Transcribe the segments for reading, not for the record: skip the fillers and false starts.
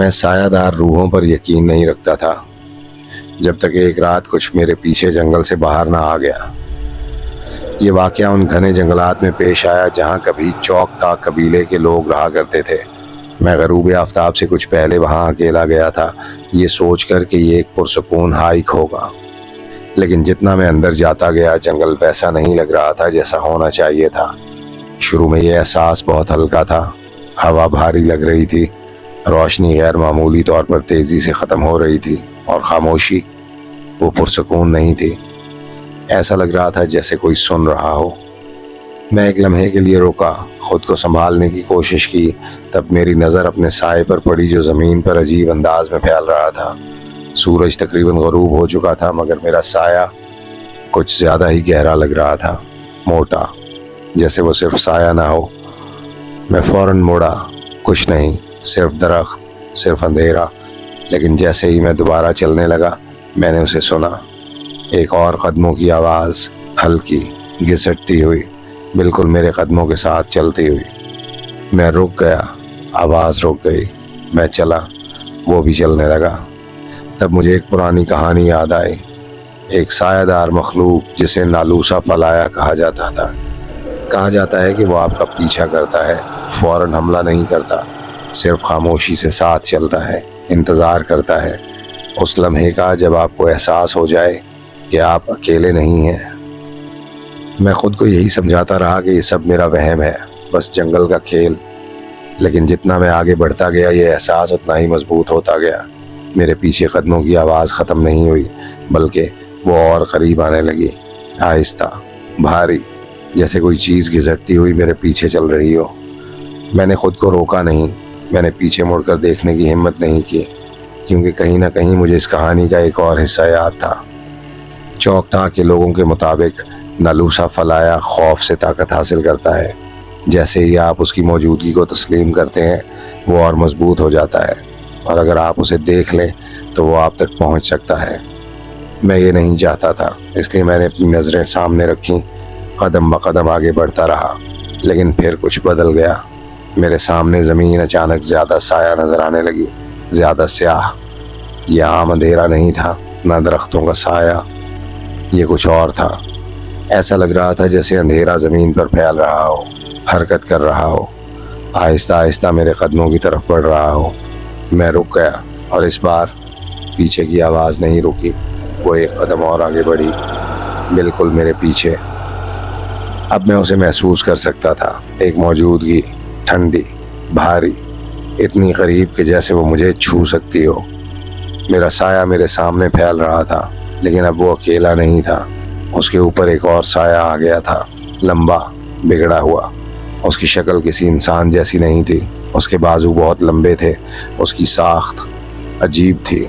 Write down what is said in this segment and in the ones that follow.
میں سایہ دار روحوں پر یقین نہیں رکھتا تھا جب تک ایک رات کچھ میرے پیچھے جنگل سے باہر نہ آ گیا۔ یہ واقعہ ان گھنے جنگلات میں پیش آیا جہاں کبھی چوک ٹاک قبیلے کے لوگ رہا کرتے تھے۔ میں غروب آفتاب سے کچھ پہلے وہاں اکیلا گیا تھا، یہ سوچ کر کہ یہ ایک پرسکون ہائیک ہوگا، لیکن جتنا میں اندر جاتا گیا جنگل ویسا نہیں لگ رہا تھا جیسا ہونا چاہیے تھا۔ شروع میں یہ احساس بہت ہلکا تھا، ہوا بھاری لگ رہی تھی، روشنی غیر معمولی طور پر تیزی سے ختم ہو رہی تھی، اور خاموشی وہ پرسکون نہیں تھی۔ ایسا لگ رہا تھا جیسے کوئی سن رہا ہو۔ میں ایک لمحے کے لیے رکا، خود کو سنبھالنے کی کوشش کی، تب میری نظر اپنے سائے پر پڑی جو زمین پر عجیب انداز میں پھیل رہا تھا۔ سورج تقریباً غروب ہو چکا تھا، مگر میرا سایہ کچھ زیادہ ہی گہرا لگ رہا تھا، موٹا، جیسے وہ صرف سایہ نہ ہو۔ میں فوراً مڑا، کچھ نہیں، صرف درخت، صرف اندھیرا۔ لیکن جیسے ہی میں دوبارہ چلنے لگا میں نے اسے سنا، ایک اور قدموں کی آواز، ہلکی، گھسٹتی ہوئی، بالکل میرے قدموں کے ساتھ چلتی ہوئی۔ میں رک گیا، آواز رک گئی، میں چلا، وہ بھی چلنے لگا۔ تب مجھے ایک پرانی کہانی یاد آئی، ایک سایہ دار مخلوق جسے نالوسا فلایا کہا جاتا تھا۔ کہا جاتا ہے کہ وہ آپ کا پیچھا کرتا ہے، فوراً حملہ نہیں کرتا، صرف خاموشی سے ساتھ چلتا ہے، انتظار کرتا ہے اس لمحے کا جب آپ کو احساس ہو جائے کہ آپ اکیلے نہیں ہیں۔ میں خود کو یہی سمجھاتا رہا کہ یہ سب میرا وہم ہے، بس جنگل کا کھیل۔ لیکن جتنا میں آگے بڑھتا گیا یہ احساس اتنا ہی مضبوط ہوتا گیا۔ میرے پیچھے قدموں کی آواز ختم نہیں ہوئی، بلکہ وہ اور قریب آنے لگی، آہستہ، بھاری، جیسے کوئی چیز گھسٹتی ہوئی میرے پیچھے چل رہی ہو۔ میں نے خود کو روکا نہیں، میں نے پیچھے مڑ کر دیکھنے کی ہمت نہیں کی، کیونکہ کہیں نہ کہیں مجھے اس کہانی کا ایک اور حصہ یاد تھا۔ چوک ٹاک کے لوگوں کے مطابق نالوسا فلایا خوف سے طاقت حاصل کرتا ہے، جیسے ہی آپ اس کی موجودگی کو تسلیم کرتے ہیں وہ اور مضبوط ہو جاتا ہے، اور اگر آپ اسے دیکھ لیں تو وہ آپ تک پہنچ سکتا ہے۔ میں یہ نہیں چاہتا تھا، اس لیے میں نے اپنی نظریں سامنے رکھیں، قدم بقدم آگے بڑھتا رہا۔ لیکن پھر کچھ بدل گیا، میرے سامنے زمین اچانک زیادہ سایہ نظر آنے لگی، زیادہ سیاہ۔ یہ عام اندھیرا نہیں تھا، نہ درختوں کا سایہ، یہ کچھ اور تھا۔ ایسا لگ رہا تھا جیسے اندھیرا زمین پر پھیل رہا ہو، حرکت کر رہا ہو، آہستہ آہستہ میرے قدموں کی طرف بڑھ رہا ہو۔ میں رک گیا، اور اس بار پیچھے کی آواز نہیں رکی، وہ ایک قدم اور آگے بڑھی، بالکل میرے پیچھے۔ اب میں اسے محسوس کر سکتا تھا، ایک موجودگی، ٹھنڈی، بھاری، اتنی قریب کہ جیسے وہ مجھے چھو سکتی ہو۔ میرا سایہ میرے سامنے پھیل رہا تھا، لیکن اب وہ اکیلا نہیں تھا، اس کے اوپر ایک اور سایہ آ گیا تھا، لمبا، بگڑا ہوا۔ اس کی شکل کسی انسان جیسی نہیں تھی، اس کے بازو بہت لمبے تھے، اس کی ساخت عجیب تھی۔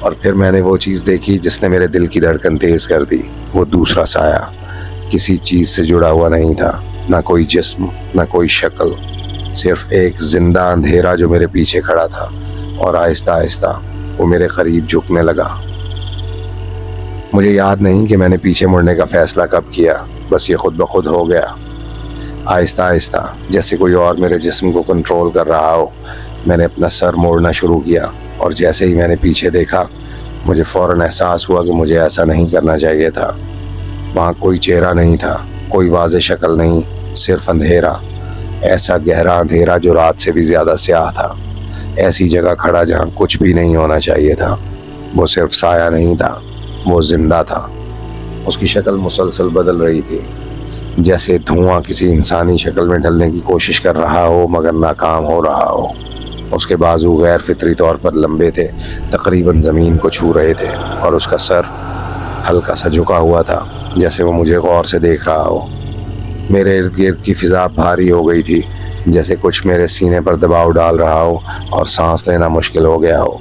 اور پھر میں نے وہ چیز دیکھی جس نے میرے دل کی دھڑکن تیز کر دی، وہ دوسرا سایہ، کسی چیز سے جڑا ہوا نہیں تھا، نہ کوئی جسم، نہ کوئی شکل، صرف ایک زندہ اندھیرا جو میرے پیچھے کھڑا تھا، اور آہستہ آہستہ وہ میرے قریب جھکنے لگا۔ مجھے یاد نہیں کہ میں نے پیچھے مڑنے کا فیصلہ کب کیا، بس یہ خود بخود ہو گیا، آہستہ آہستہ، جیسے کوئی اور میرے جسم کو کنٹرول کر رہا ہو۔ میں نے اپنا سر موڑنا شروع کیا، اور جیسے ہی میں نے پیچھے دیکھا مجھے فوراً احساس ہوا کہ مجھے ایسا نہیں کرنا چاہیے تھا۔ وہاں کوئی چہرہ نہیں تھا، کوئی واضح شکل نہیں، صرف اندھیرا، ایسا گہرا اندھیرا جو رات سے بھی زیادہ سیاہ تھا، ایسی جگہ کھڑا جہاں کچھ بھی نہیں ہونا چاہیے تھا۔ وہ صرف سایہ نہیں تھا، وہ زندہ تھا۔ اس کی شکل مسلسل بدل رہی تھی، جیسے دھواں کسی انسانی شکل میں ڈھلنے کی کوشش کر رہا ہو مگر ناکام ہو رہا ہو۔ اس کے بازو غیر فطری طور پر لمبے تھے، تقریباً زمین کو چھو رہے تھے، اور اس کا سر ہلکا سا جھکا ہوا تھا، جیسے وہ مجھے غور سے دیکھ رہا ہو۔ میرے ارد گرد کی فضا بھاری ہو گئی تھی، جیسے کچھ میرے سینے پر دباؤ ڈال رہا ہو اور سانس لینا مشکل ہو گیا ہو۔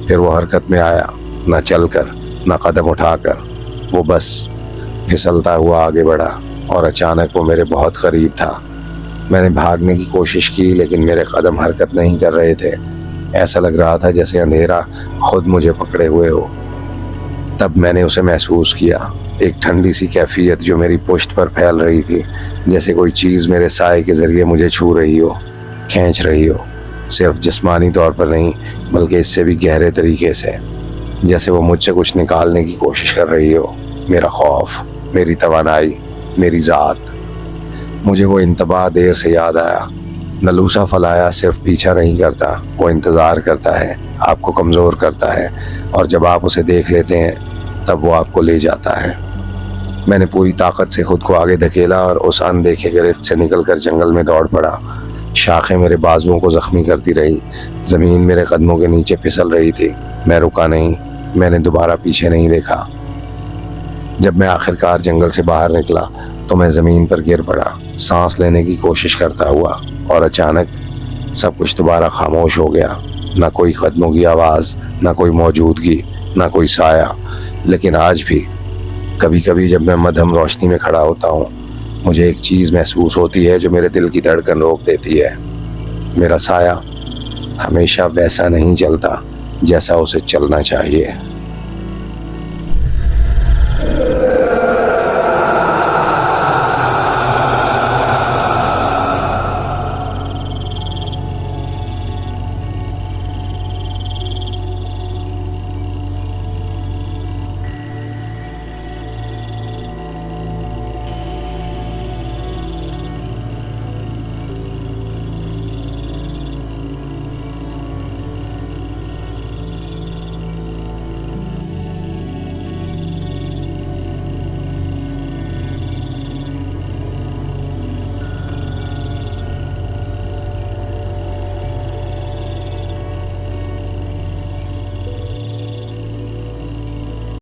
پھر وہ حرکت میں آیا، نہ چل کر، نہ قدم اٹھا کر، وہ بس پھسلتا ہوا آگے بڑھا، اور اچانک وہ میرے بہت قریب تھا۔ میں نے بھاگنے کی کوشش کی، لیکن میرے قدم حرکت نہیں کر رہے تھے، ایسا لگ رہا تھا جیسے اندھیرا خود مجھے پکڑے ہوئے ہو۔ تب میں نے اسے محسوس کیا، ایک ٹھنڈی سی کیفیت جو میری پشت پر پھیل رہی تھی، جیسے کوئی چیز میرے سائے کے ذریعے مجھے چھو رہی ہو، کھینچ رہی ہو، صرف جسمانی طور پر نہیں بلکہ اس سے بھی گہرے طریقے سے، جیسے وہ مجھ سے کچھ نکالنے کی کوشش کر رہی ہو، میرا خوف، میری توانائی، میری ذات۔ مجھے وہ انتباہ دیر سے یاد آیا۔ نلوسا فلایا صرف پیچھا نہیں کرتا، وہ انتظار کرتا ہے، آپ کو کمزور کرتا ہے، اور جب آپ اسے دیکھ لیتے ہیں تب وہ آپ کو لے جاتا ہے۔ میں نے پوری طاقت سے خود کو آگے دھکیلا اور اس اندیکھے گرفت سے نکل کر جنگل میں دوڑ پڑا۔ شاخیں میرے بازوؤں کو زخمی کرتی رہی، زمین میرے قدموں کے نیچے پھسل رہی تھی۔ میں رکا نہیں، میں نے دوبارہ پیچھے نہیں دیکھا۔ جب میں آخرکار جنگل سے باہر نکلا تو میں زمین پر گر پڑا، سانس لینے کی کوشش کرتا ہوا، اور اچانک سب کچھ دوبارہ خاموش ہو گیا۔ نہ کوئی قدموں کی آواز، نہ کوئی موجودگی، نہ کوئی سایہ۔ لیکن آج بھی کبھی کبھی جب میں مدھم روشنی میں کھڑا ہوتا ہوں، مجھے ایک چیز محسوس ہوتی ہے جو میرے دل کی دھڑکن روک دیتی ہے۔ میرا سایہ ہمیشہ ویسا نہیں چلتا جیسا اسے چلنا چاہیے۔